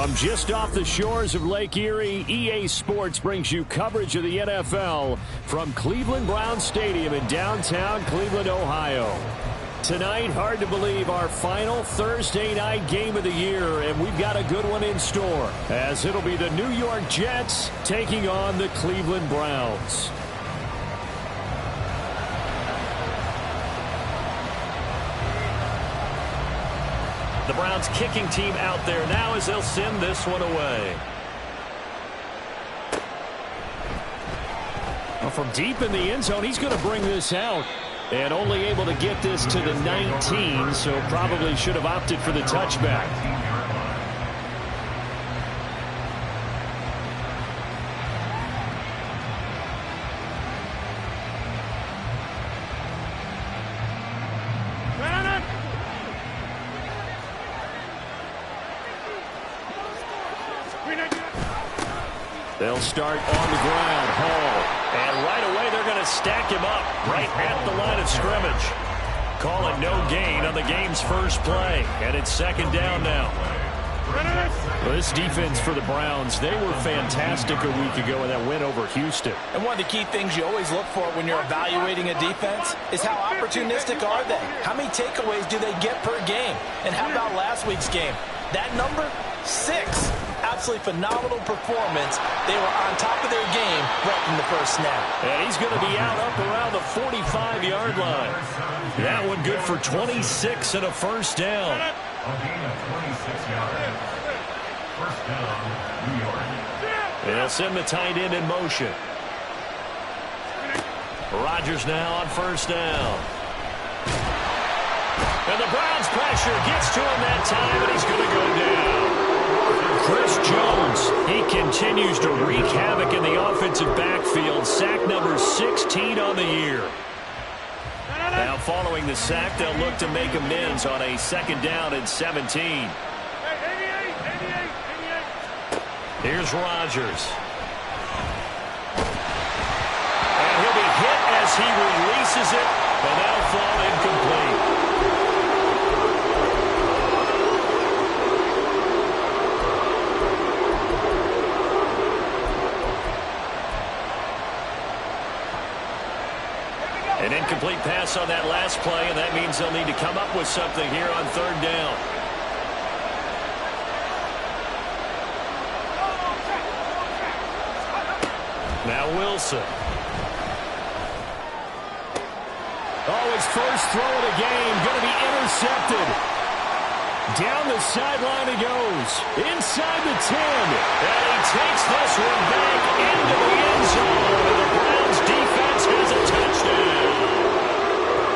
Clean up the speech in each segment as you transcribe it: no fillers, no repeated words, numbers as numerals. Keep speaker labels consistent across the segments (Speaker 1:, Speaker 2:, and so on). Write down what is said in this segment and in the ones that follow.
Speaker 1: From just off the shores of Lake Erie, EA Sports brings you coverage of the NFL from Cleveland Browns Stadium in downtown Cleveland, Ohio. Tonight, hard to believe, our final Thursday night game of the year, and we've got a good one in store, as it'll be the New York Jets taking on the Cleveland Browns. The Browns kicking team out there now as they'll send this one away. Well, from deep in the end zone, he's going to bring this out. And only able to get this to the 19, so probably should have opted for the touchback. They'll start on the ground. Hall. And right away, they're going to stack him up right at the line of scrimmage. Calling no gain on the game's first play. And it's second down now. Well, this defense for the Browns, they were fantastic a week ago in that win over Houston.
Speaker 2: And one of the key things you always look for when you're evaluating a defense is how opportunistic are they? How many takeaways do they get per game? And how about last week's game? That number, 6. Absolutely phenomenal performance. They were on top of their game right from the first snap.
Speaker 1: And he's going to be out up around the 45-yard line. That one good for 26 and a first down. They'll send the tight end in motion. Rodgers now on first down. And the Browns pressure gets to him that time, and he's going to go down. Chris Jones, he continues to wreak havoc in the offensive backfield. Sack number 16 on the year. Now following the sack, they'll look to make amends on a second down and 17. Here's Rodgers. And he'll be hit as he releases it, and that'll fall incomplete. An incomplete pass on that last play, and that means they'll need to come up with something here on third down. Now Wilson. Oh, his first throw of the game going to be intercepted. Down the sideline he goes. Inside the 10. And he takes this one back into the end zone. And the Browns defense has a touchdown.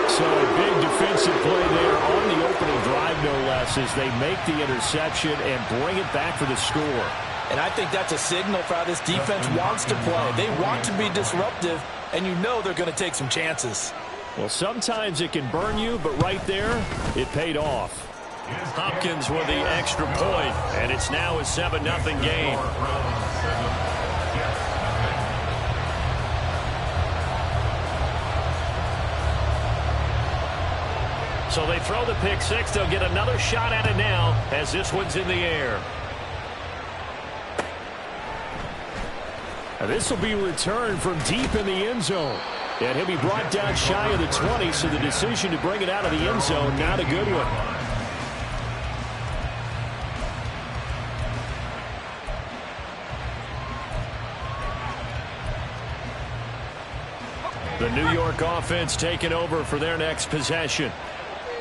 Speaker 1: So a big defensive play there on the opening drive, no less, as they make the interception and bring it back for the score.
Speaker 2: And I think that's a signal for how this defense wants to play. They want to be disruptive, and you know they're going to take some chances.
Speaker 1: Well, sometimes it can burn you, but right there, it paid off. Hopkins with the extra point, and it's now a 7-0 game. So they throw the pick six. They'll get another shot at it now as this one's in the air. And this will be returned from deep in the end zone. And he'll be brought down shy of the 20, so the decision to bring it out of the end zone, not a good one. The New York offense taking over for their next possession.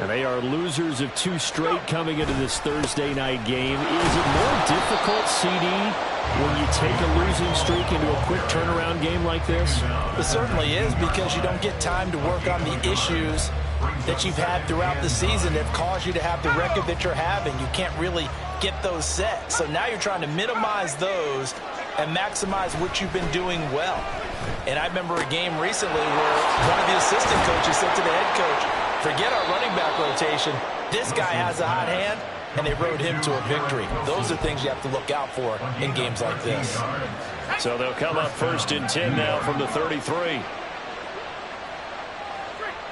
Speaker 1: And they are losers of 2 straight coming into this Thursday night game. Is it more difficult, CD, when you take a losing streak into a quick turnaround game like this?
Speaker 2: It certainly is, because you don't get time to work on the issues that you've had throughout the season that caused you to have the record that you're having. You can't really get those set. So now you're trying to minimize those and maximize what you've been doing well. And I remember a game recently where one of the assistant coaches said to the head coach, forget our running back rotation. This guy has a hot hand, and they rode him to a victory. Those are things you have to look out for in games like this.
Speaker 1: So they'll come up 1st and 10 now from the 33.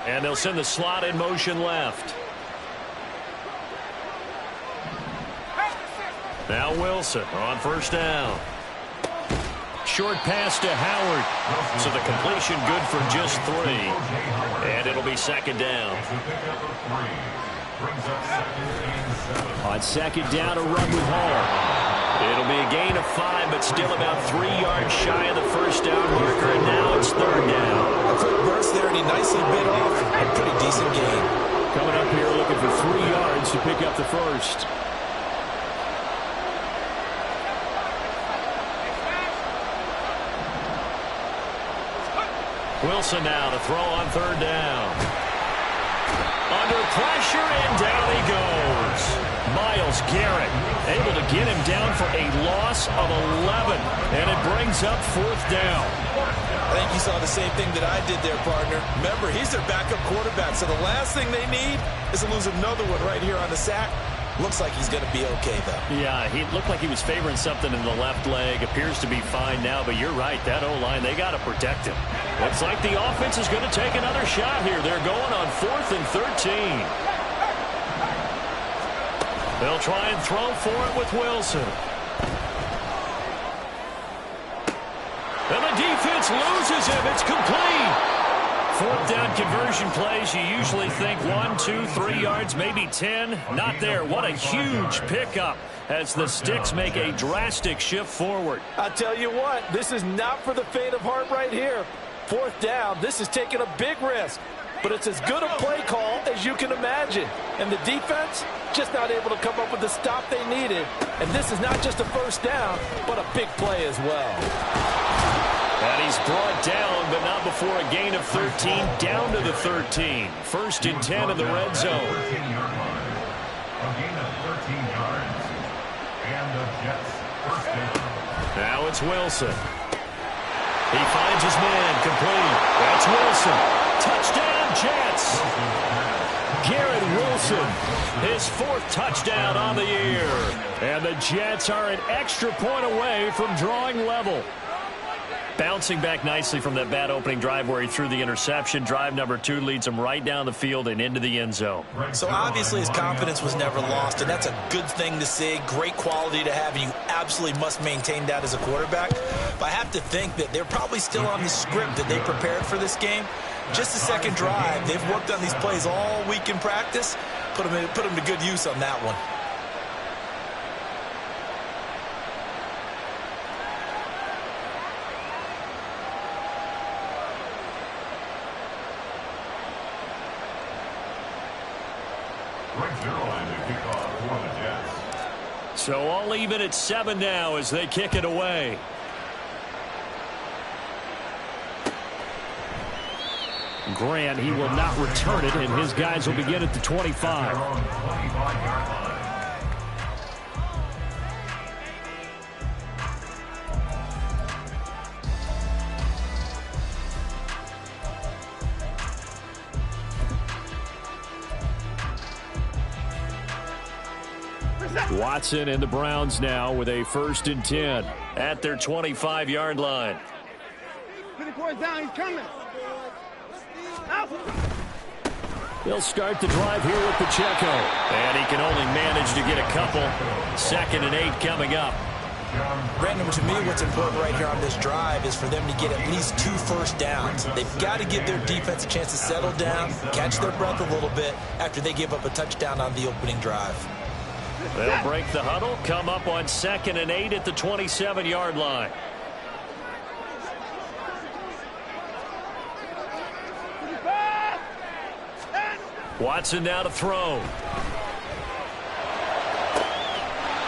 Speaker 1: And they'll send the slot in motion left. Now Wilson on first down. Short pass to Howard. So the completion good for just 3. And it'll be second down. On second down, a run with Hall. It'll be a gain of 5, but still about 3 yards shy of the first down marker, and now it's third down.
Speaker 2: A quick burst there, and he nicely bit off a pretty decent gain.
Speaker 1: Coming up here looking for 3 yards to pick up the first. Wilson now to throw on third down. Under pressure, and down he goes. Myles Garrett able to get him down for a loss of 11, and it brings up fourth down.
Speaker 2: I think you saw the same thing that I did there, partner. Remember, he's their backup quarterback, so the last thing they need is to lose another one right here on the sack. Looks like he's going to be okay, though.
Speaker 1: Yeah, he looked like he was favoring something in the left leg. Appears to be fine now, but you're right. That O-line, they got to protect him. Looks like the offense is going to take another shot here. They're going on 4th and 13. They'll try and throw for it with Wilson. And the defense loses him. It's complete. Fourth down conversion plays, you usually think 1, 2, 3 yards, maybe 10. Not there. What a huge pickup as the Sticks make a drastic shift forward.
Speaker 3: I tell you what, this is not for the faint of heart right here. Fourth down, this is taking a big risk. But it's as good a play call as you can imagine. And the defense just not able to come up with the stop they needed. And this is not just a first down, but a big play as well.
Speaker 1: And he's brought down, but not before a gain of 13, down to the 13. 1st and 10 in the red zone. Now it's Wilson. He finds his man, complete. That's Wilson. Touchdown, Jets. Garrett Wilson, his 4th touchdown on the year. And the Jets are an extra point away from drawing level. Bouncing back nicely from that bad opening drive where he threw the interception. Drive number 2 leads him right down the field and into the end zone.
Speaker 2: So obviously his confidence was never lost, and that's a good thing to see. Great quality to have, and you absolutely must maintain that as a quarterback. But I have to think that they're probably still on the script that they prepared for this game. Just the second drive. They've worked on these plays all week in practice. Put them to good use on that one.
Speaker 1: So all even at 7 now as they kick it away. Grant, he will not return it, and his guys will begin at the 25. Watson and the Browns now with a 1st and 10 at their 25-yard line.
Speaker 4: Down, he's coming.
Speaker 1: They'll start the drive here with Pacheco. And he can only manage to get a couple. 2nd and 8 coming up.
Speaker 2: Brandon, to me, what's important right here on this drive is for them to get at least 2 first downs. They've got to give their defense a chance to settle down, catch their breath a little bit after they give up a touchdown on the opening drive.
Speaker 1: They'll break the huddle, come up on 2nd and 8 at the 27-yard line. Watson now to throw.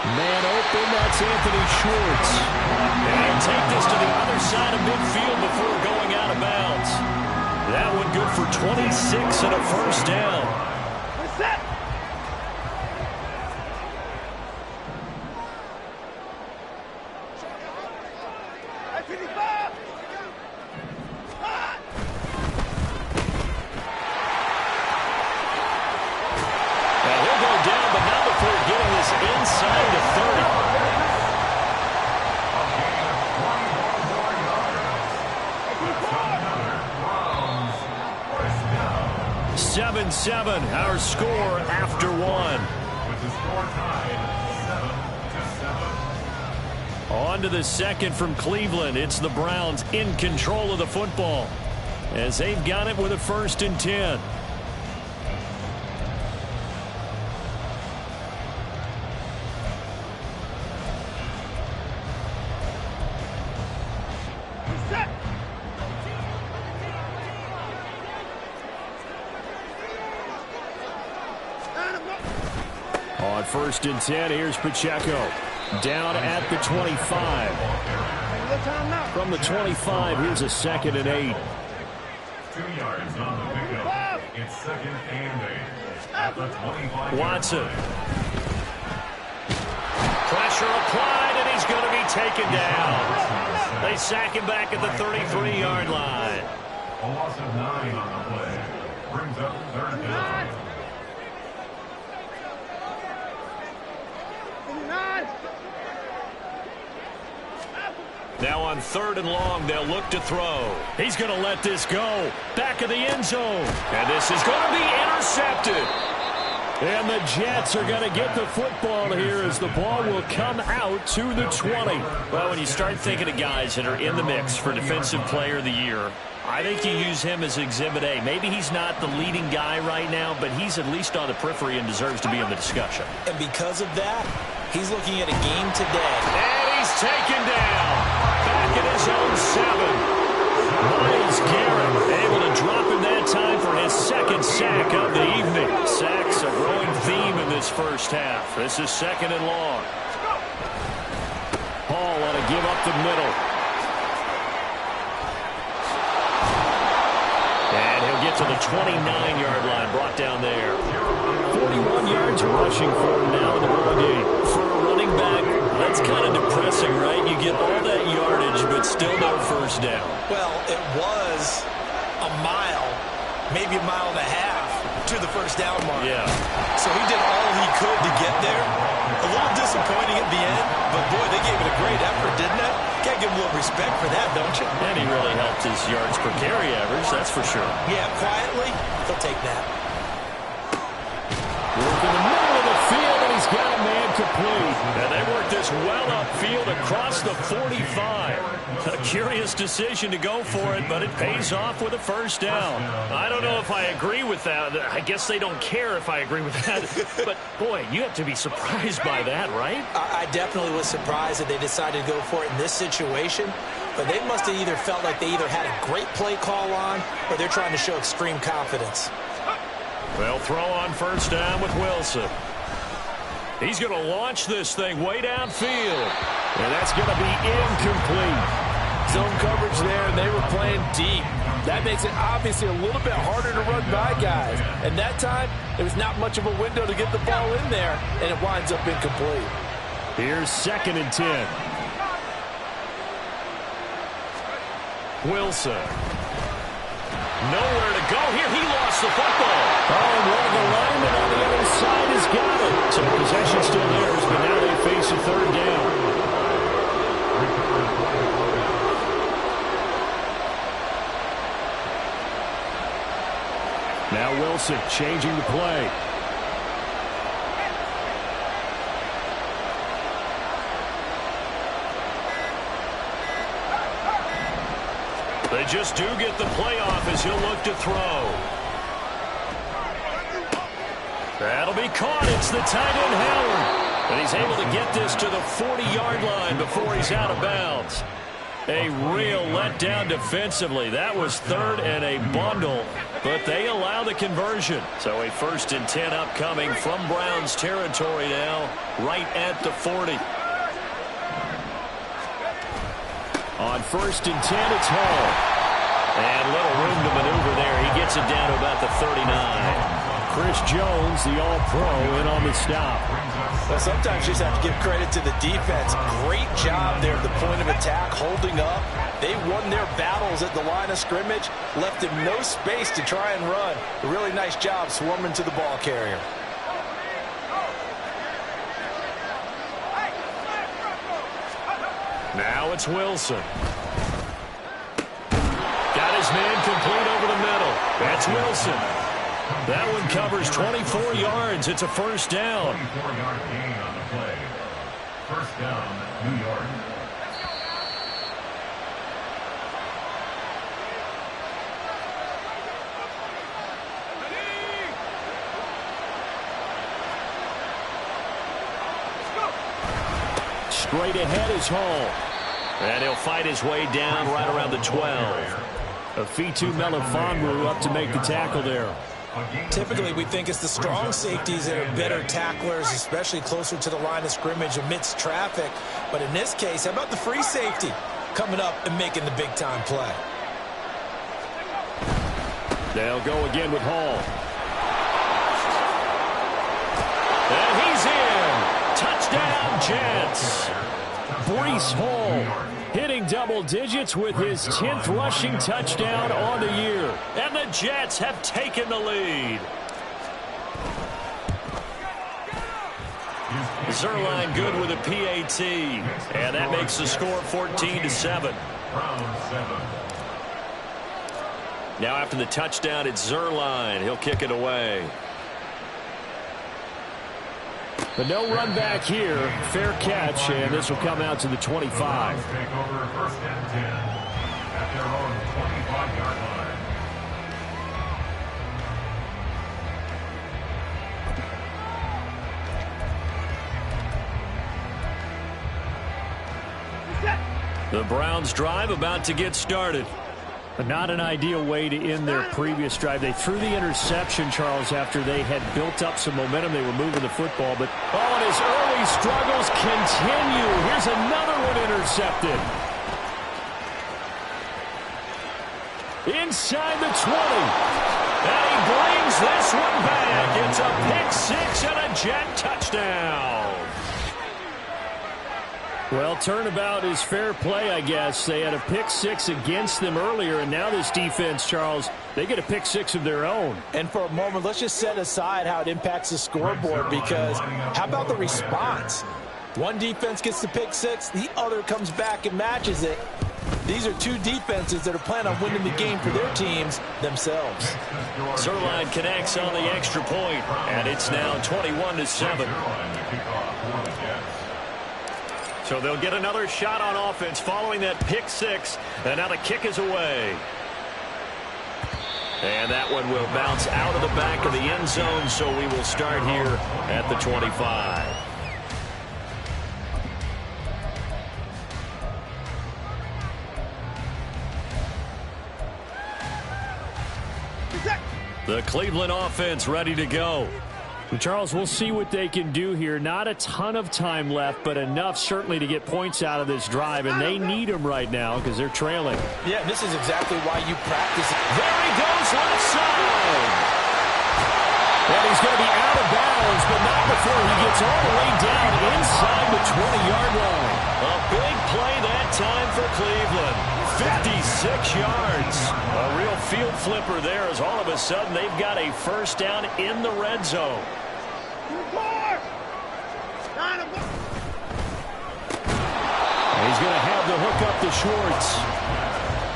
Speaker 1: Man open, that's Anthony Schwartz. And he'll take this to the other side of midfield before going out of bounds. That one good for 26 and a first down. Inside the 30. 7-7, our score after 1.
Speaker 5: With the score tied 7-7.
Speaker 1: On to the second from Cleveland. It's the Browns in control of the football as they've got it with a 1st and 10. On 1st and 10, here's Pacheco. Down at the 25. From the 25, here's a 2nd and 8.
Speaker 5: 2 yards on the pickup. It's 2nd and 8 at the 25.
Speaker 1: Watson. Pressure applied, and he's going to be taken down. They sack him back at the 33-yard line.
Speaker 5: A loss of 9 on the play. Brings up 3rd down.
Speaker 1: Now on 3rd and long, they'll look to throw. He's going to let this go. Back of the end zone. And this is going to be intercepted. And the Jets are going to get the football here as the ball will come out to the 20.
Speaker 6: Well, when you start thinking of guys that are in the mix for Defensive Player of the Year, I think you use him as Exhibit A. Maybe he's not the leading guy right now, but he's at least on the periphery and deserves to be in the discussion.
Speaker 2: And because of that, he's looking at a game today.
Speaker 1: And he's taken down. Back in his own 7. Myles Garrett able to drop him that time for his 2nd sack of the evening. Sacks a growing theme in this first half. This is 2nd and long. Hall on a give up the middle. And he'll get to the 29-yard line, brought down there. 41 yards rushing for him now in the ball game.
Speaker 6: For a running back, that's kind of depressing, right? You get all that yardage, but still no 1st down.
Speaker 2: Well, it was a mile, maybe a mile and a half to the 1st down mark.
Speaker 6: Yeah.
Speaker 2: So he did all he could to get there. A little disappointing at the end, but boy, they gave it a great effort, didn't they? Gotta give him a little respect for that, don't you?
Speaker 6: And he really helped his yards per carry average, that's for sure.
Speaker 2: Yeah, quietly, they'll take that.
Speaker 1: Work in the middle of the field, and he's got a man complete.
Speaker 6: And they work this well upfield across the 45. A curious decision to go for it, but it pays off with a 1st down. I don't know if I agree with that. I guess they don't care if I agree with that. But, boy, you have to be surprised by that, right?
Speaker 2: I definitely was surprised that they decided to go for it in this situation. But they must have either felt like they either had a great play call on or they're trying to show extreme confidence.
Speaker 1: They'll throw on 1st down with Wilson. He's going to launch this thing way downfield. And that's going to be incomplete.
Speaker 3: Zone coverage there, and they were playing deep. That makes it obviously a little bit harder to run by guys. And that time, there was not much of a window to get the ball in there, and it winds up incomplete.
Speaker 1: Here's 2nd and 10. Wilson. Nowhere to go here. He lost the football. Oh, and one of the linemen on the other side has got it. So possession still theirs, but now they face a 3rd down. Now Wilson changing the play. They just do get the play off as he'll look to throw. That'll be caught. It's the tight end Howard. And he's able to get this to the 40-yard line before he's out of bounds. A real letdown defensively. That was 3rd and a bundle, but they allow the conversion. So a 1st and 10 upcoming from Browns territory now, right at the 40. On 1st and 10, it's Hall. And little room to maneuver there. He gets it down to about the 39. Chris Jones, the All-Pro, in on the stop.
Speaker 2: Well, sometimes you just have to give credit to the defense. Great job there at the point of attack, holding up. They won their battles at the line of scrimmage, left him no space to try and run. A really nice job swarming to the ball carrier.
Speaker 1: Now it's Wilson. Got his man complete over the middle. That's Wilson. That one covers 24 yards. It's a 1st down.
Speaker 5: 24-yard gain on the play. 1st down, New York.
Speaker 1: straight ahead is Hall.
Speaker 6: And he'll fight his way down right around the 12.
Speaker 1: Afitu Melifonwu up to make the tackle there.
Speaker 2: Typically, we think it's the strong safeties that are better tacklers, especially closer to the line of scrimmage amidst traffic. But in this case, how about the free safety coming up and making the big-time play?
Speaker 1: They'll go again with Hall. And he's in. Touchdown, Jets. Breece Hall hitting double digits with his 10th rushing touchdown on the year.
Speaker 6: And the Jets have taken the lead. Zerline good with a PAT. And that makes the score 14-7. Now after the touchdown, it's Zerline. He'll kick it away.
Speaker 1: But no run back here. Fair catch, and this will come out to the 25.
Speaker 5: Take over first and 10 at their own 25-yard line.
Speaker 6: The Browns drive about to get started.
Speaker 1: But not an ideal way to end their previous drive. They threw the interception, Charles, after they had built up some momentum. They were moving the football. But, and his early struggles continue. Here's another one intercepted. Inside the 20.
Speaker 6: And he brings this one back. It's a pick 6 and a Jet touchdown.
Speaker 1: Well, turnabout is fair play, I guess. They had a pick 6 against them earlier, and now this defense, Charles, they get a pick 6 of their own.
Speaker 2: And for a moment, let's just set aside how it impacts the scoreboard, because how about the response? One defense gets the pick 6, the other comes back and matches it. These are two defenses that are planning on winning the game for their teams themselves.
Speaker 6: Zerline connects on the extra point, and it's now 21-7. So they'll get another shot on offense following that pick 6, and now the kick is away. And that one will bounce out of the back of the end zone, so we will start here at the 25. The Cleveland offense ready to go.
Speaker 1: Charles, we'll see what they can do here. Not a ton of time left, but enough certainly to get points out of this drive, and they need them right now because they're trailing.
Speaker 2: Yeah, this is exactly why you practice.
Speaker 6: There he goes, left side.
Speaker 1: And he's going to be out of bounds, but not before he gets all the way down inside the 20-yard line.
Speaker 6: A big play that time for Cleveland. 56 yards. A real field flipper there, as all of a sudden they've got a first down in the red zone.
Speaker 1: He's going to have the hook up to Schwartz.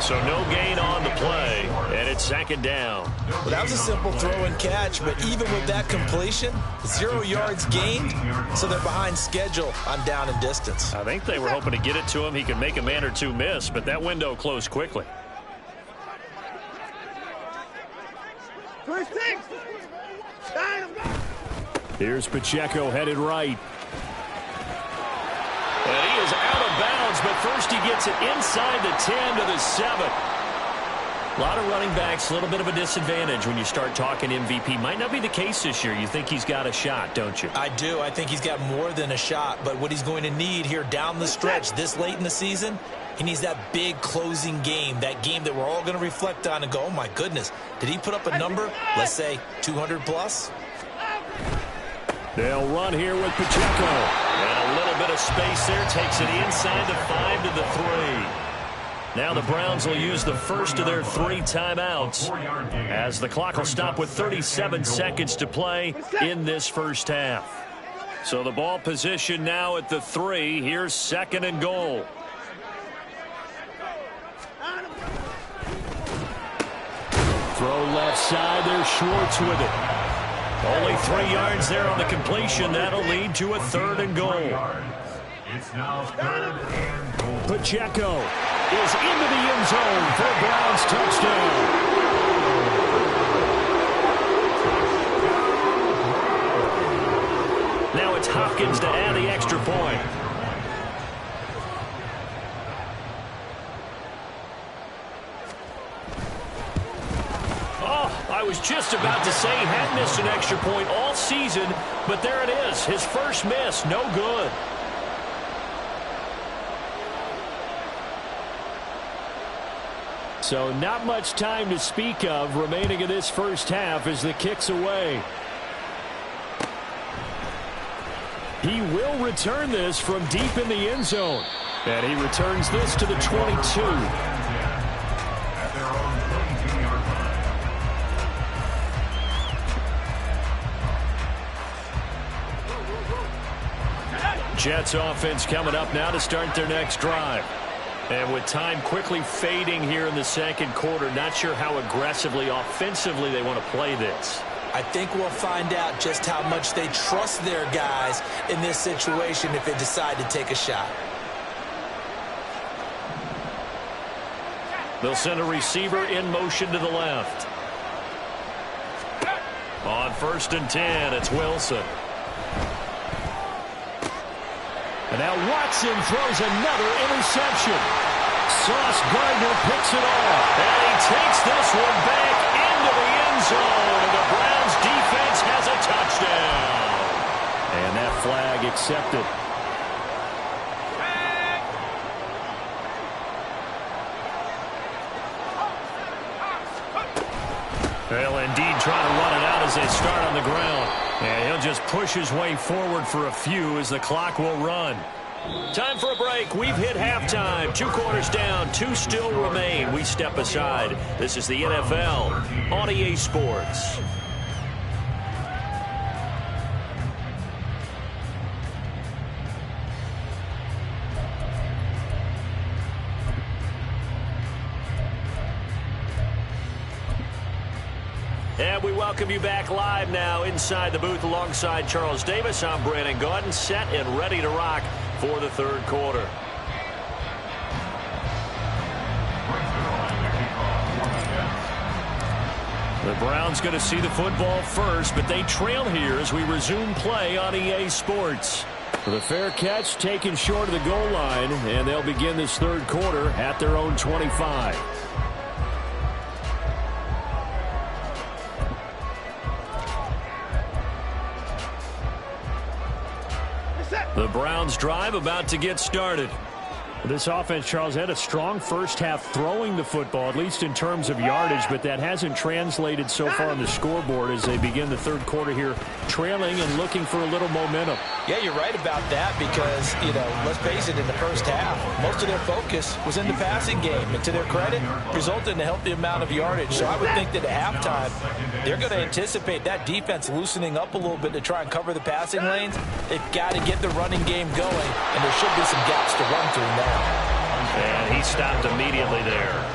Speaker 6: So no gain on the play, and it's second down.
Speaker 2: Well, that was a simple throw and catch, but even with that completion, 0 yards gained, so they're behind schedule on down and distance.
Speaker 6: I think they were hoping to get it to him. He could make a man or two miss, but that window closed quickly.
Speaker 1: Here's Pacheco headed right.
Speaker 6: And he is out of bounds, but first he gets it inside the 10 to the 7. A lot of running backs, a little bit of a disadvantage when you start talking MVP. Might not be the case this year. You think he's got a shot, don't you?
Speaker 2: I do. I think he's got more than a shot, but what he's going to need here down the stretch this late in the season, he needs that big closing game, that game that we're all going to reflect on and go, oh my goodness, did he put up a number, let's say 200 plus?
Speaker 1: They'll run here with Pacheco.
Speaker 6: And a little bit of space there, takes it inside the 5 to the 3. Now the Browns will use the first of their 3 timeouts as the clock will stop with 37 seconds to play in this first half. So the ball position now at the 3. Here's second and goal.
Speaker 1: Throw left side. There's Schwartz with it.
Speaker 6: Only 3 yards there on the completion. That'll lead to a third and goal.
Speaker 5: It's now third and goal.
Speaker 1: Pacheco is into the end zone for a Browns touchdown.
Speaker 6: Now it's Hopkins to add the extra point. was just about to say he had missed an extra point all season, but there it is. His first miss, no good.
Speaker 1: So not much time to speak of remaining in this first half as the kick's away. He will return this from deep in the end zone. And he returns this to the 22. Jets offense coming up now to start their next drive. And with time quickly fading here in the second quarter, not sure how aggressively, offensively they want to play this.
Speaker 2: I think we'll find out just how much they trust their guys in this situation if they decide to take a shot.
Speaker 6: They'll send a receiver in motion to the left. On 1st and 10, it's Wilson.
Speaker 1: And now Watson throws another interception. Sauce Gardner picks it off.
Speaker 6: And he takes this one back into the end zone. And the Browns defense has a touchdown.
Speaker 1: And that flag accepted.
Speaker 6: Well, indeed, trying to run it out as they start on the ground. And he'll just push his way forward for a few as the clock will run. Time for a break. We've hit halftime. 2 quarters down. 2 still remain. We step aside. This is the NFL on EA Sports. And we welcome you back live now inside the booth alongside Charles Davis. I'm Brandon Gaudin, set and ready to rock for the third quarter. The Browns going to see the football first, but they trail here as we resume play on EA Sports.
Speaker 1: The fair catch taken short of the goal line, and they'll begin this third quarter at their own 25.
Speaker 6: The Browns drive about to get started.
Speaker 1: This offense, Charles, had a strong first half throwing the football, at least in terms of yardage, but that hasn't translated so far on the scoreboard as they begin the third quarter here, trailing and looking for a little momentum.
Speaker 2: Yeah, you're right about that because, let's face it, in the first half, most of their focus was in the passing game. And to their credit, resulted in a healthy amount of yardage. So I would think that at halftime, they're going to anticipate that defense loosening up a little bit to try and cover the passing lanes. They've got to get the running game going, and there should be some gaps to run through now.
Speaker 6: And he stopped immediately there.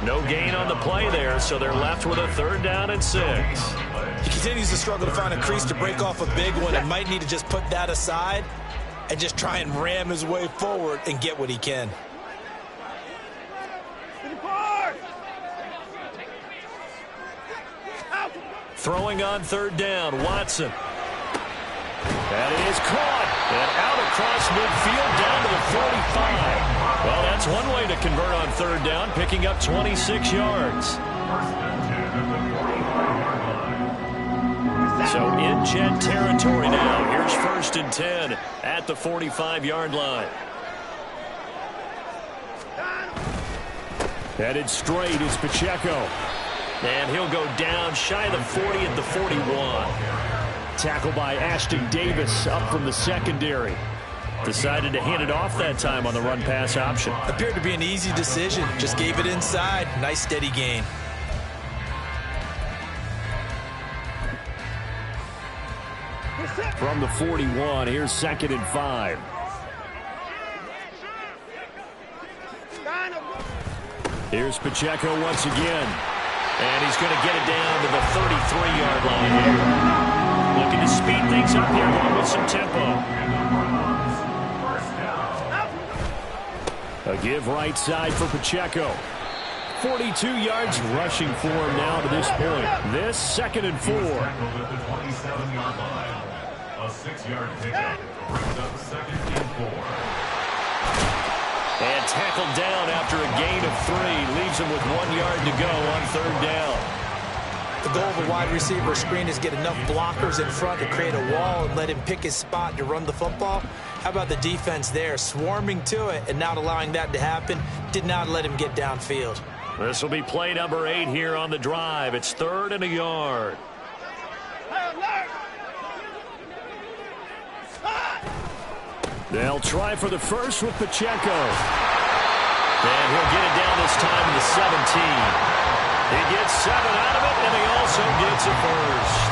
Speaker 6: No gain on the play there, so they're left with a 3rd down and 6.
Speaker 2: He continues to struggle to find a crease to break off a big one and might need to just put that aside and just try and ram his way forward and get what he can.
Speaker 6: Throwing on 3rd down, Watson. That is caught and out across midfield down to the 45. Well, that's one way to convert on 3rd down, picking up 26 yards. So in Jet territory now. Here's 1st and 10 at the 45-yard line.
Speaker 1: Headed straight is Pacheco.
Speaker 6: And he'll go down shy of the 40 at the 41.
Speaker 1: Tackle by Ashton Davis up from the secondary.
Speaker 6: Decided to hand it off that time on the run-pass option.
Speaker 2: Appeared to be an easy decision. Just gave it inside. Nice steady gain.
Speaker 1: From the 41, here's 2nd and 5. Here's Pacheco once again.
Speaker 6: And he's going to get it down to the 33-yard line here. Looking to speed things up here, going with some tempo.
Speaker 1: A give right side for Pacheco. 42 yards rushing for him now to this point. This 2nd and 4.
Speaker 5: A 6-yard pickup brings up 2nd and 4.
Speaker 6: And tackled down after a gain of 3. Leaves him with 1 yard to go on 3rd down.
Speaker 2: The goal of a wide receiver screen is get enough blockers in front to create a wall and let him pick his spot to run the football. How about the defense there, swarming to it and not allowing that to happen? Did not let him get downfield.
Speaker 6: This will be play number 8 here on the drive. It's 3rd and a yard. They'll try for the first with Pacheco. And he'll get it down this time to the 17. He gets 7 out of it, and he also gets a first.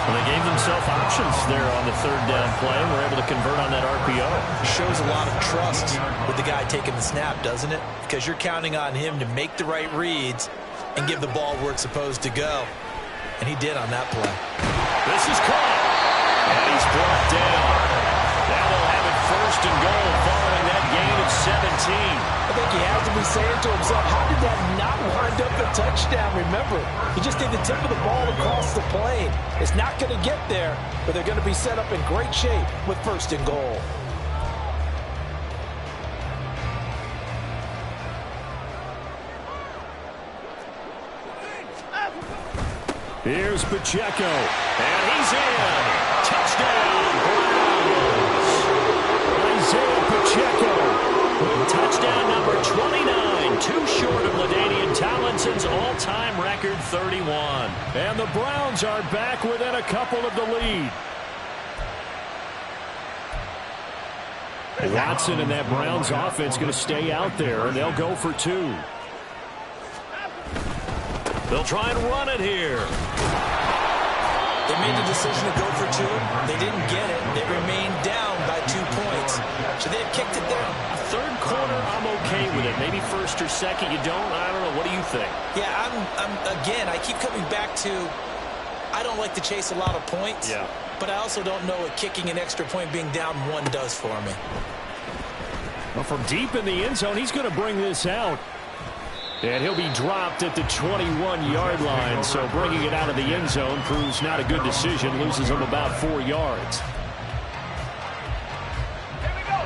Speaker 6: Well, they gave themselves options there on the 3rd down play. We're able to convert on that RPO.
Speaker 2: Shows a lot of trust with the guy taking the snap, doesn't it? Because you're counting on him to make the right reads and give the ball where it's supposed to go. And he did on that play.
Speaker 6: This is caught. And he's brought down. Now they'll have it 1st and goal following that gain of 17.
Speaker 3: I think he has to be saying to himself, how did that not wind up a touchdown? Remember, he just did the tip of the ball across the plane. It's not going to get there, but they're going to be set up in great shape with 1st and goal.
Speaker 6: Here's Pacheco, and he's in. Touchdown, Browns. Isaiah Pacheco. Touchdown number 29, too short of LaDainian Tomlinson's all-time record 31.
Speaker 1: And the Browns are back within a couple of the lead.
Speaker 6: Watson and that Browns offense going to stay out there, and they'll go for 2. They'll try and run it here.
Speaker 2: They made the decision to go for 2. They didn't get it. They remained down by 2 points. Should they have kicked it down?
Speaker 6: 3rd quarter, I'm okay with it. Maybe 1st or 2nd, you don't. I don't know. What do you think?
Speaker 2: Yeah, again, I keep coming back to I don't like to chase a lot of points.
Speaker 6: Yeah.
Speaker 2: But I also don't know what kicking an extra point being down 1 does for me.
Speaker 1: Well, from deep in the end zone, he's going to bring this out. And he'll be dropped at the 21-yard line, so bringing it out of the end zone proves not a good decision, loses him about 4 yards.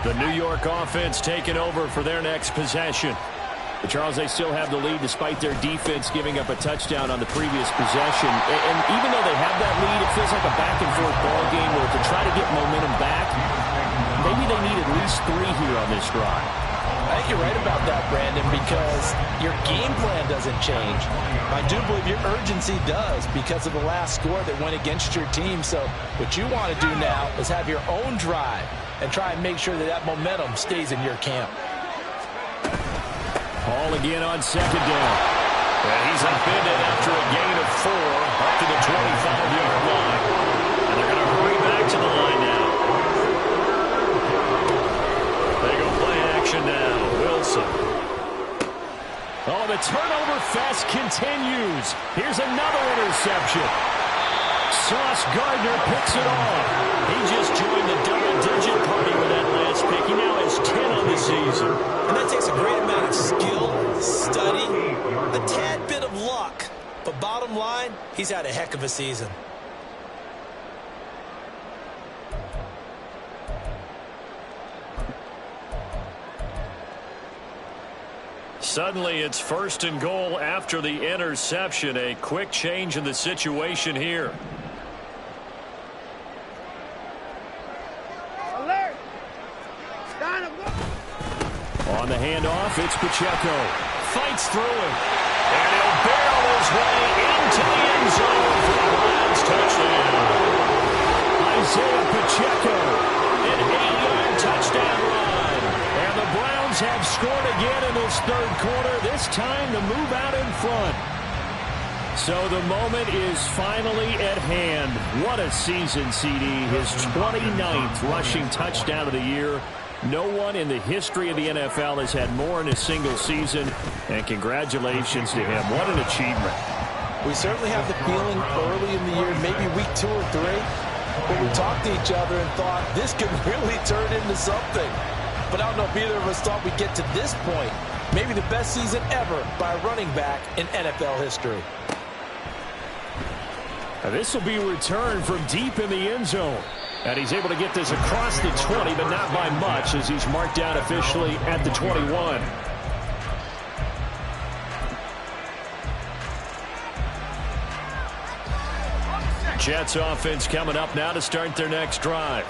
Speaker 1: The New York offense taking over for their next possession. But Charles, they still have the lead despite their defense giving up a touchdown on the previous possession. And even though they have that lead, it feels like a back-and-forth ball game where to try to get momentum back, maybe they need at least 3 here on this drive.
Speaker 3: I think you're right about that, Brandon, because your game plan doesn't change. I do believe your urgency does because of the last score that went against your team. So what you want to do now is have your own drive and try and make sure that that momentum stays in your camp.
Speaker 1: Ball again on 2nd down.
Speaker 6: And he's upended after a gain of 4 up to the 25-yard line. And they're going to hurry back to the line now. They go play action now. Wilson.
Speaker 1: Oh, the turnover fest continues. Here's another interception. Sauce Gardner picks it off. He just joined the double-digit party with that last pick. He now has 10 on the season.
Speaker 2: And that takes a great amount of skill, study, a tad bit of luck. But bottom line, he's had a heck of a season.
Speaker 6: Suddenly, it's 1st and goal after the interception. A quick change in the situation here.
Speaker 4: Alert!
Speaker 1: On the handoff, it's Pacheco.
Speaker 6: Fights through him. And he'll barrel his way into the end zone for the Browns touchdown.
Speaker 1: Isaiah Pacheco, an 8-yard touchdown run. And the Browns have scored again in this 3rd quarter, this time to move out in front. So the moment is finally at hand. What a season, CD. His 29th rushing touchdown of the year. No one in the history of the NFL has had more in a single season, and congratulations to him. What an achievement.
Speaker 3: We certainly have the feeling early in the year, maybe week 2 or 3, where we talked to each other and thought this could really turn into something. But I don't know if either of us thought we'd get to this point. Maybe the best season ever by a running back in NFL history.
Speaker 1: Now this will be returned from deep in the end zone. And he's able to get this across the 20, but not by much, as he's marked down officially at the 21.
Speaker 6: Jets offense coming up now to start their next drive.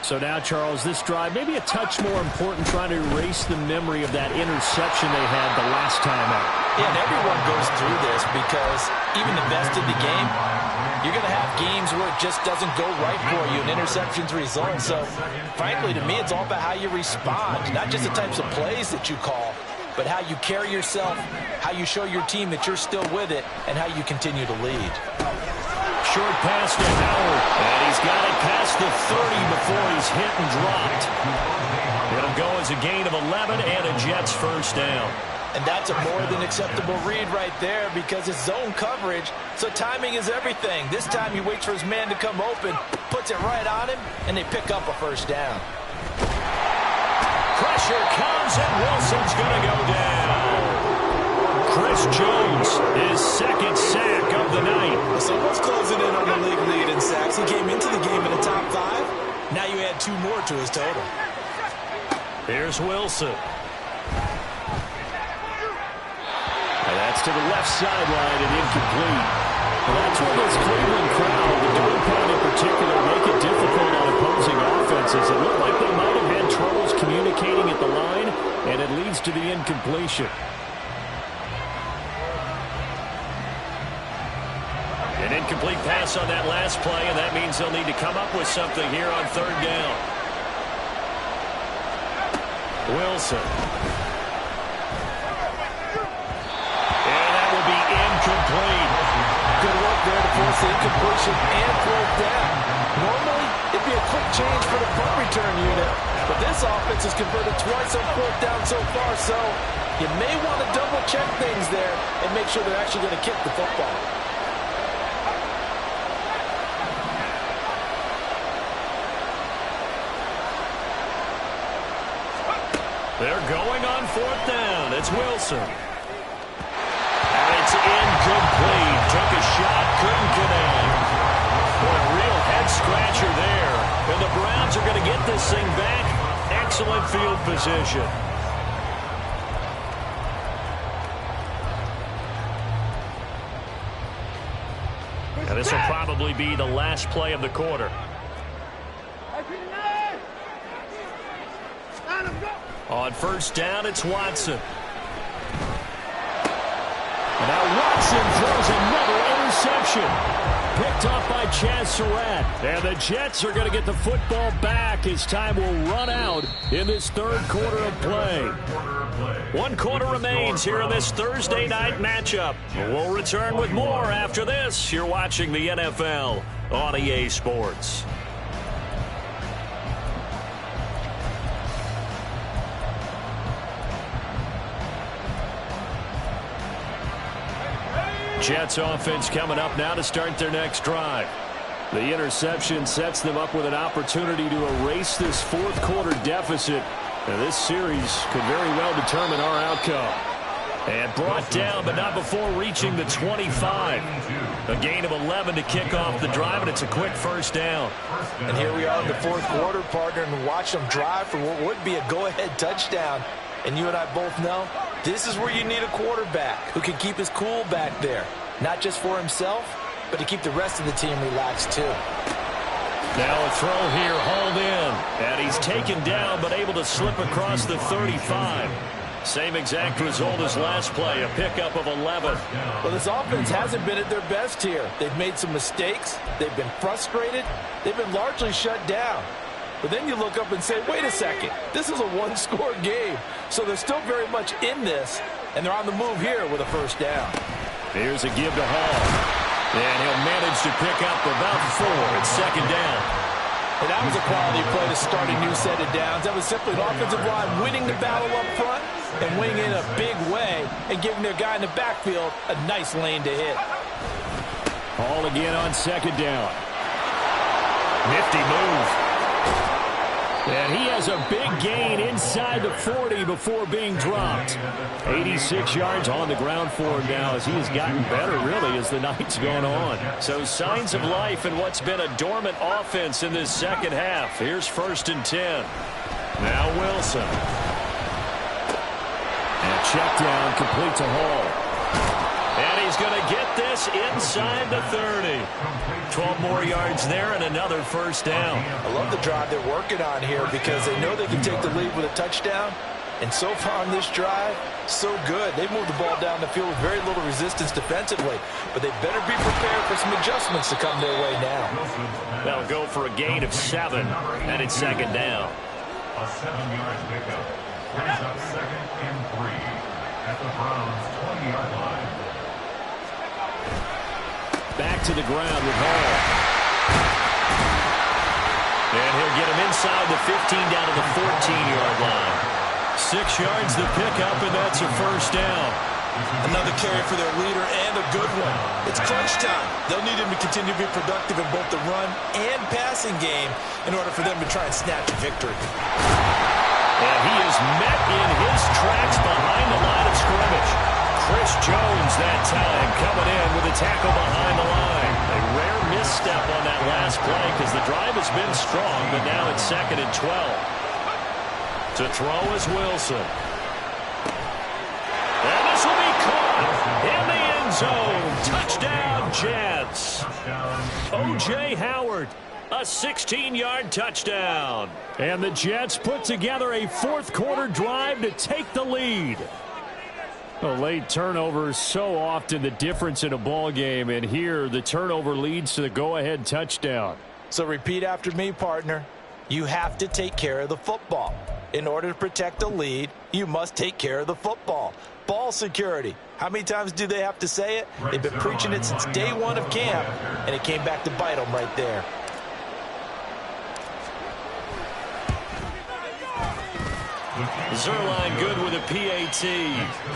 Speaker 1: So now, Charles, this drive maybe a touch more important, trying to erase the memory of that interception they had the last time out.
Speaker 2: Yeah, and everyone goes through this because even the best in the game, you're going to have games where it just doesn't go right for you, and interceptions result. So, frankly, to me, it's all about how you respond, not just the types of plays that you call, but how you carry yourself, how you show your team that you're still with it, and how you continue to lead.
Speaker 6: Short pass to Howard, and he's got it past the 30 before he's hit and dropped. It'll go as a gain of 11 and a Jets first down.
Speaker 2: And that's a more than acceptable read right there because it's zone coverage, so timing is everything. This time he waits for his man to come open, puts it right on him, and they pick up a first down.
Speaker 6: Pressure comes, and Wilson's going to go down. Chris Jones, his second sack of the night.
Speaker 2: So what's closing in on the league lead in sacks? He came into the game in the top 5. Now you add 2 more to his total.
Speaker 6: Here's Wilson. And that's to the left sideline and incomplete. Well, that's where this Cleveland crowd, the dog pound in particular, make it difficult on opposing offenses. It looked like they might have had troubles communicating at the line, and it leads to the incompletion. An incomplete pass on that last play, and that means they'll need to come up with something here on third down. Wilson. And that will be incomplete.
Speaker 2: Good work there to force the incompletion and fourth down. Normally, it'd be a quick change for the punt return unit, but this offense has converted twice on fourth down so far, so you may want to double-check things there and make sure they're actually going to kick the football.
Speaker 6: They're going on fourth down. It's Wilson. And it's incomplete. Took a shot, couldn't connect. Boy, a real head-scratcher there. And the Browns are going to get this thing back. Excellent field position. And this will probably be the last play of the quarter. On first down, it's Watson. And now Watson throws another interception. Picked off by Chaz Surratt. And the Jets are going to get the football back as time will run out in this third quarter of play. 1 quarter remains here in this Thursday night matchup. We'll return with more after this. You're watching the NFL on EA Sports. Jets offense coming up now to start their next drive. The interception sets them up with an opportunity to erase this fourth quarter deficit. And this series could very well determine our outcome. And brought down, but not before reaching the 25. A gain of 11 to kick off the drive, and it's a quick first down.
Speaker 2: And here we are in the fourth quarter, partner, and watch them drive for what would be a go-ahead touchdown. And you and I both know this is where you need a quarterback who can keep his cool back there. Not just for himself, but to keep the rest of the team relaxed too.
Speaker 6: Now a throw here, hauled in. And he's taken down, but able to slip across the 35. Same exact result as last play, a pickup of 11.
Speaker 2: Well, this offense hasn't been at their best here. They've made some mistakes. They've been frustrated. They've been largely shut down. But then you look up and say, wait a second, this is a one-score game. So they're still very much in this, and they're on the move here with a first down.
Speaker 6: Here's a give to Hall. And he'll manage to pick up about 4. It's second down.
Speaker 2: And that was a quality play to start a new set of downs. That was simply an offensive line winning the battle up front and winning in a big way and giving their guy in the backfield a nice lane to hit.
Speaker 6: Hall again on second down. Nifty move. And he has a big gain inside the 40 before being dropped. 86 yards on the ground for him now as he has gotten better, really, as the night's gone on. So signs of life in what's been a dormant offense in this second half. Here's 1st and 10. Now Wilson. And check down complete to Hall. And he's going to get this inside the 30. 12 more yards there and another first down.
Speaker 2: I love the drive they're working on here because they know they can take the lead with a touchdown. And so far on this drive, so good. They moved the ball down the field with very little resistance defensively. But they better be prepared for some adjustments to come their way now.
Speaker 6: They'll go for a gain of 7, and it's second down.
Speaker 5: A 7-yard pickup brings up 2nd and 3 at the Browns' 20-yard line.
Speaker 1: Back to the ground with Hall.
Speaker 6: And he'll get him inside the 15 down to the 14-yard line. 6 yards the pickup, and that's a first down.
Speaker 2: Another carry for their leader and a good one. It's crunch time. They'll need him to continue to be productive in both the run and passing game in order for them to try and snatch a victory.
Speaker 6: And he is met in his tracks behind the line of scrimmage. Chris Jones that time coming in with a tackle behind the line. A rare misstep on that last play because the drive has been strong, but now it's 2nd and 12. To throw is Wilson. And this will be caught in the end zone. Touchdown, Jets. O.J. Howard, a 16-yard touchdown.
Speaker 1: And the Jets put together a fourth-quarter drive to take the lead. A late turnover is so often the difference in a ball game, and here the turnover leads to the go-ahead touchdown.
Speaker 2: So repeat after me, partner. You have to take care of the football. In order to protect a lead, you must take care of the football. Ball security. How many times do they have to say it? They've been preaching it since day one of camp, and it came back to bite them right there.
Speaker 6: Zuerlein good with a PAT,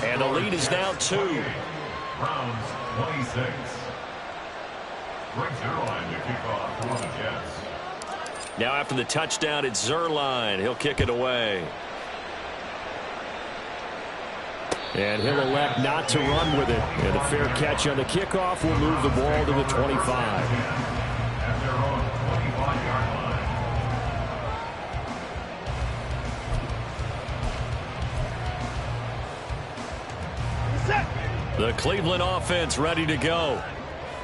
Speaker 6: and the lead is now 2.
Speaker 5: Browns 26. Greg Zuerlein to kick off for the Jets.
Speaker 6: Now after the touchdown, it's Zuerlein. He'll kick it away.
Speaker 1: And he'll elect not to run with it. And a fair catch on the kickoff will move the ball to the 25.
Speaker 5: At their own 25-yard line.
Speaker 6: The Cleveland offense ready to go.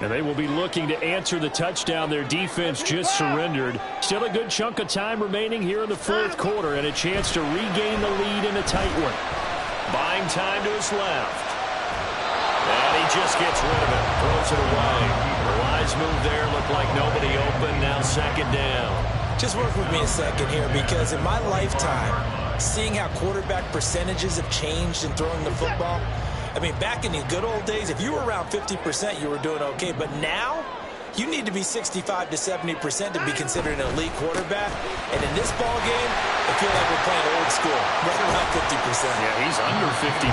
Speaker 1: And they will be looking to answer the touchdown their defense just surrendered. Still a good chunk of time remaining here in the fourth quarter and a chance to regain the lead in a tight one.
Speaker 6: Buying time to his left. And he just gets rid of it. Throws it away. The wise move there. Looked like nobody open. Now second down.
Speaker 2: Just work with me a second here, because in my lifetime, seeing how quarterback percentages have changed in throwing the football, I mean, back in the good old days, if you were around 50%, you were doing okay. But now, you need to be 65 to 70% to be considered an elite quarterback. And in this ball game, I feel like we're playing old school, right around 50%.
Speaker 6: Yeah, he's under 50%.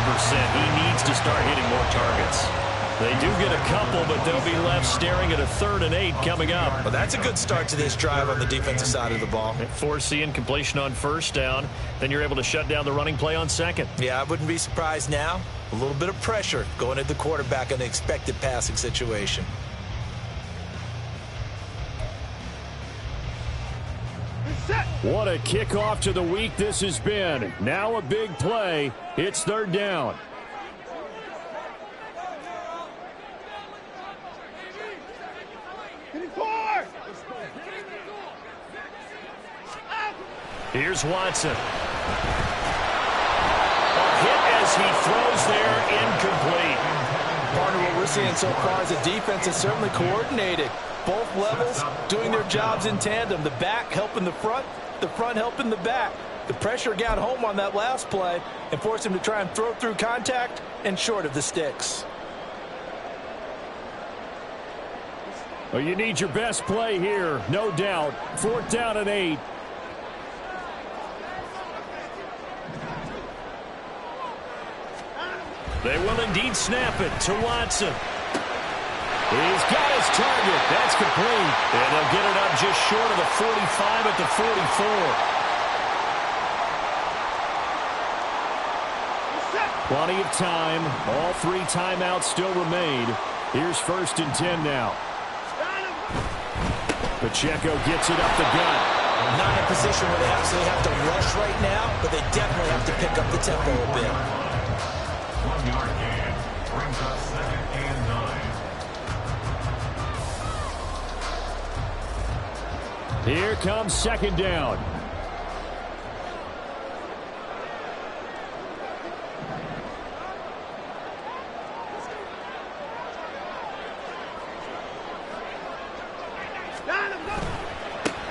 Speaker 6: He needs to start hitting more targets. They do get a couple, but they'll be left staring at a 3rd and 8 coming up.
Speaker 2: Well, that's a good start to this drive on the defensive side of the ball.
Speaker 6: Force the incompletion on first down. Then you're able to shut down the running play on second.
Speaker 2: Yeah, I wouldn't be surprised now. A little bit of pressure going at the quarterback in an expected passing situation.
Speaker 1: What a kickoff to the week this has been. Now a big play. It's 3rd down.
Speaker 6: Here's Watson. A hit as he throws there, incomplete.
Speaker 2: Partner, what we're seeing so far is the defense is certainly coordinated. Both levels doing their jobs in tandem. The back helping the front helping the back. The pressure got home on that last play and forced him to try and throw through contact and short of the sticks.
Speaker 1: Well, you need your best play here, no doubt. 4th down and 8.
Speaker 6: They will indeed snap it to Watson.
Speaker 1: He's got his target. That's complete.
Speaker 6: And they'll get it up just short of the 45 at the 44.
Speaker 1: Plenty of time. All 3 timeouts still remain. Here's 1st and 10 now. Pacheco gets it up the gut.
Speaker 2: Not in a position where they absolutely have to rush right now, but they definitely have to pick up the tempo a bit.
Speaker 5: 1-yard gain brings up 2nd and
Speaker 1: Here comes second down.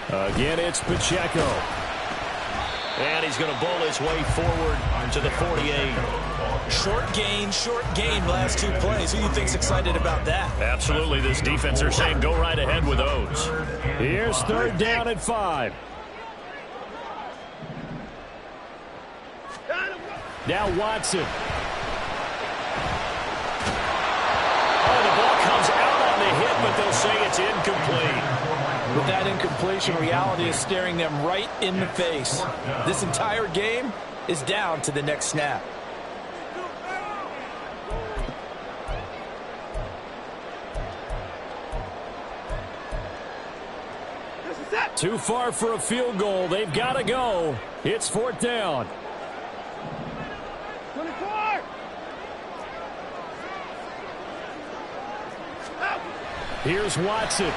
Speaker 1: Again, it's Pacheco.
Speaker 6: And he's going to bowl his way forward to the 48.
Speaker 2: Short gain last two plays. Who do you think's excited about that?
Speaker 6: Absolutely. This defense are saying go right ahead with those.
Speaker 1: Here's third down at 5. Now Watson.
Speaker 6: Oh, the ball comes out on the hit, but they'll say it's incomplete.
Speaker 3: With that incompletion, reality is staring them right in the face. This entire game is down to the next snap.
Speaker 1: Too far for a field goal. They've got to go. It's fourth down.
Speaker 4: 24!
Speaker 1: Here's Watson.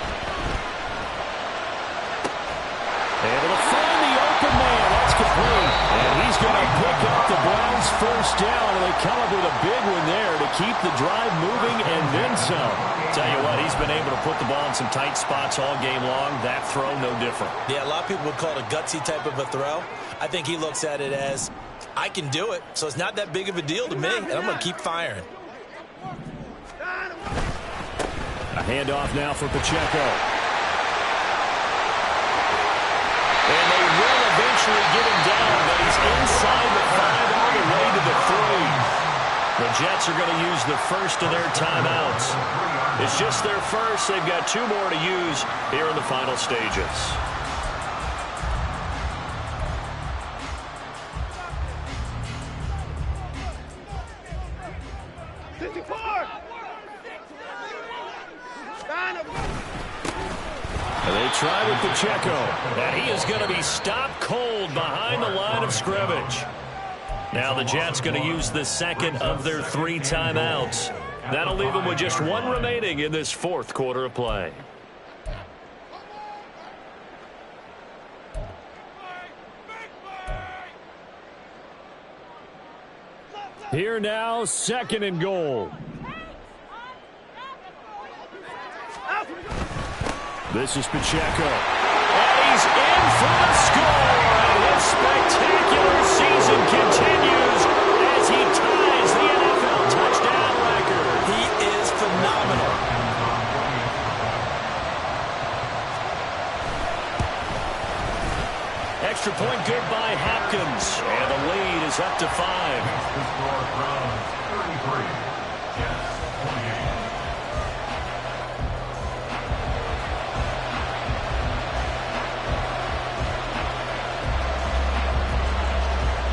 Speaker 1: Able to find the open man. That's complete. And he's going to pick up the Browns' first down. And they come up with a big one there to keep the drive moving and then some.
Speaker 6: Tell you what, he's been able to put the ball in some tight spots all game long. That throw, no different.
Speaker 2: Yeah, a lot of people would call it a gutsy type of a throw. I think he looks at it as, I can do it, so it's not that big of a deal to me, and I'm going to keep firing.
Speaker 1: A handoff now for Pacheco.
Speaker 6: And they will eventually get him down, but he's inside the 5 all the way to the 3. The Jets are going to use the first of their timeouts. It's just their first. They've got 2 more to use here in the final stages.
Speaker 1: And they try with Pacheco.
Speaker 6: And he is going to be stopped cold behind the line of scrimmage. Now the Jets going to use the second of their 3 timeouts. That'll leave them with just 1 remaining in this fourth quarter of play.
Speaker 1: Here now, second and goal. This is Pacheco.
Speaker 6: And he's in for the score. And his spectacular season continues as he ties the NFL touchdown record.
Speaker 2: He is phenomenal.
Speaker 6: Extra point good by Hopkins. And the lead is up to 5.
Speaker 5: The score from 33. Jets 28.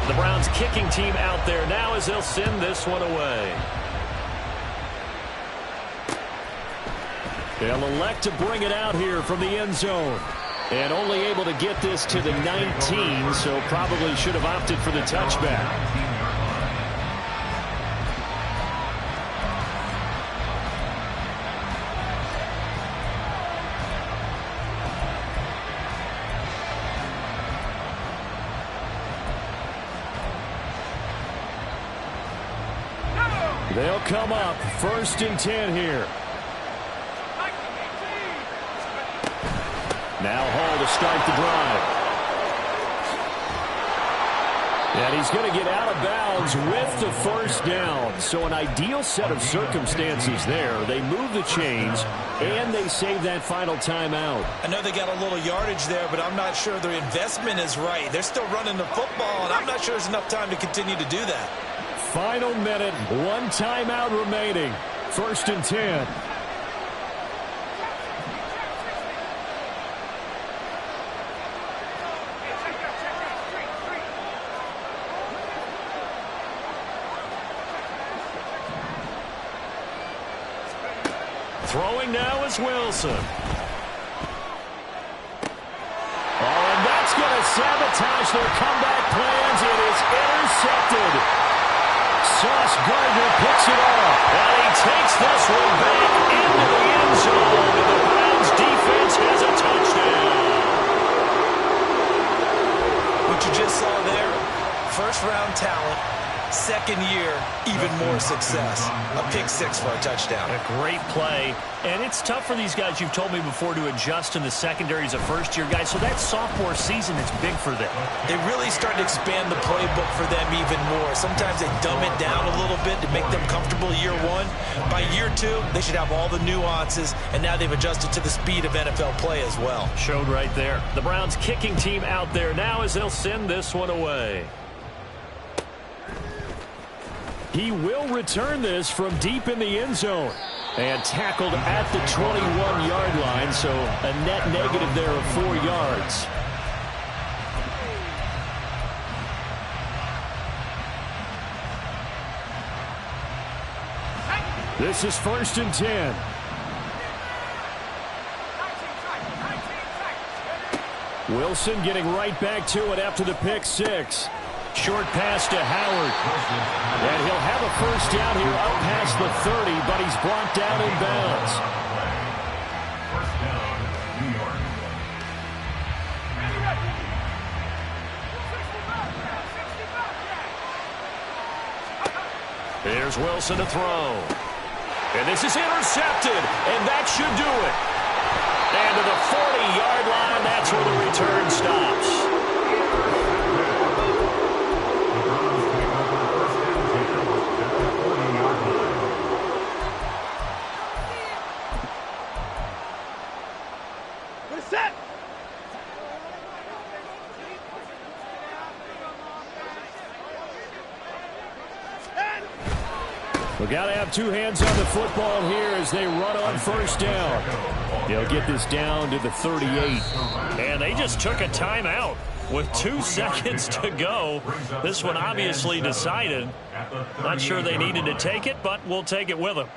Speaker 6: The Browns kicking team out there now as they'll send this one away.
Speaker 1: They'll elect to bring it out here from the end zone. And only able to get this to the 19, so probably should have opted for the touchback. They'll come up first and 10 here. Now Hall to start the drive. And he's going to get out of bounds with the first down. So an ideal set of circumstances there. They move the chains, and they save that final timeout.
Speaker 2: I know they got a little yardage there, but I'm not sure their investment is right. They're still running the football, and I'm not sure there's enough time to continue to do that.
Speaker 1: Final minute, 1 timeout remaining. First and 10.
Speaker 6: Throwing now is Wilson.
Speaker 1: Oh, and that's going to sabotage their comeback plans. It is intercepted. Sauce Gardner picks it off.
Speaker 6: And he takes this one back into the end zone. And the Browns defense has a touchdown.
Speaker 2: first-round talent, second year, even more success. A pick six for a touchdown.
Speaker 6: A great play. And it's tough for these guys, you've told me before, to adjust in the secondary as a first-year guy. So that sophomore season is big for them.
Speaker 2: They really start to expand the playbook for them even more. Sometimes they dumb it down a little bit to make them comfortable year one. By year two, they should have all the nuances, and now they've adjusted to the speed of NFL play as well.
Speaker 6: Showed right there. The Browns kicking team out there now as they'll send this one away. He will return this from deep in the end zone. And tackled at the 21-yard line, so a net negative there of 4 yards. This is 1st and 10. Wilson getting right back to it after the pick six. Short pass to Howard. And he'll have a first down here up past the 30, but he's brought down in bounds.
Speaker 5: First down, New York.
Speaker 6: Here's Wilson to throw. And this is intercepted, and that should do it. And to the 40-yard line, that's where the return stops. We've got to have two hands on the football here as they run on first down. They'll get this down to the 38. And they just took a timeout with 2 seconds to go. This one obviously decided. Not sure they needed to take it, but we'll take it with them.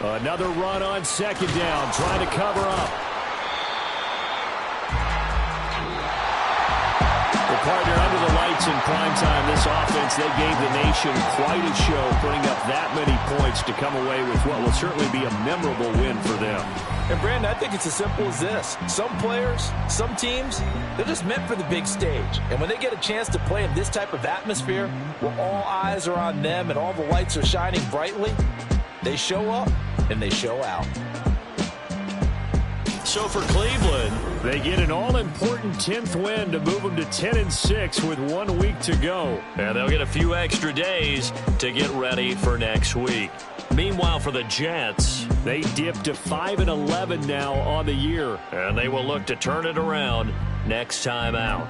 Speaker 6: Another run on second down, trying to cover up. The partner under the lights in prime time. This offense, they gave the nation quite a show, putting up that many points to come away with what will certainly be a memorable win for them.
Speaker 3: And, Brandon, I think it's as simple as this. Some players, some teams, they're just meant for the big stage. And when they get a chance to play in this type of atmosphere, where all eyes are on them and all the lights are shining brightly, they show up and they show out.
Speaker 6: So for Cleveland, they get an all-important 10th win to move them to 10-6 with 1 week to go. And they'll get a few extra days to get ready for next week. Meanwhile, for the Jets, they dip to 5-11 now on the year. And they will look to turn it around next time out.